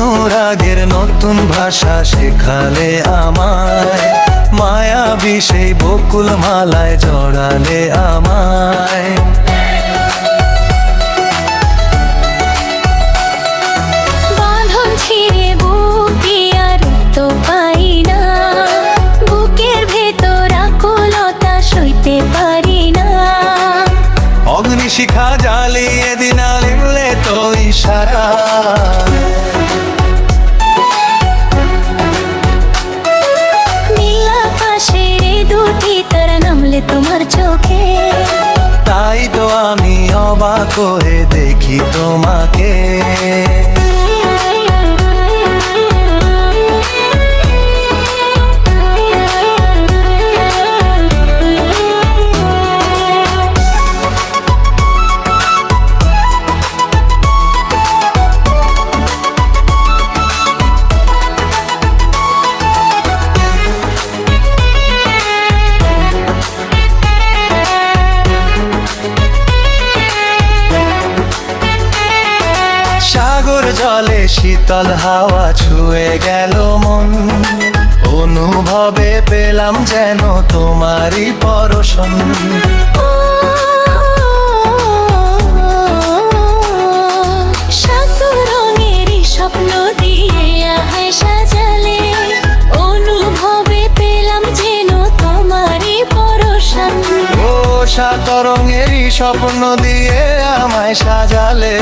অনুরাগের নতুন ভাষা শেখালে আমায়, মায়াবী সেই বকুল মালায় জড়ালে আমায়। বাঁধন ছিঁড়ে বুকে আর তো পাই না, বুকের ভেতর আকুলতা সইতে পারি না। অগ্নিশিখা জ্বালিয়ে দিনা লিখলে তো ইশারা, তোমার চোখে তাই তো আমি অবাক হয়ে দেখি তোমাকে। সাগর জলে শীতল হাওয়া ছুঁয়ে গেল মন, অনুভবে পেলাম যেন তোমারই পরশন। সাত রঙেরই স্বপ্ন দিয়ে আহায় সাজালে, অনুভবে পেলাম যেন তোমারই পরশন। ও সাত রঙেরই স্বপ্ন দিয়ে আমায় সাজালে,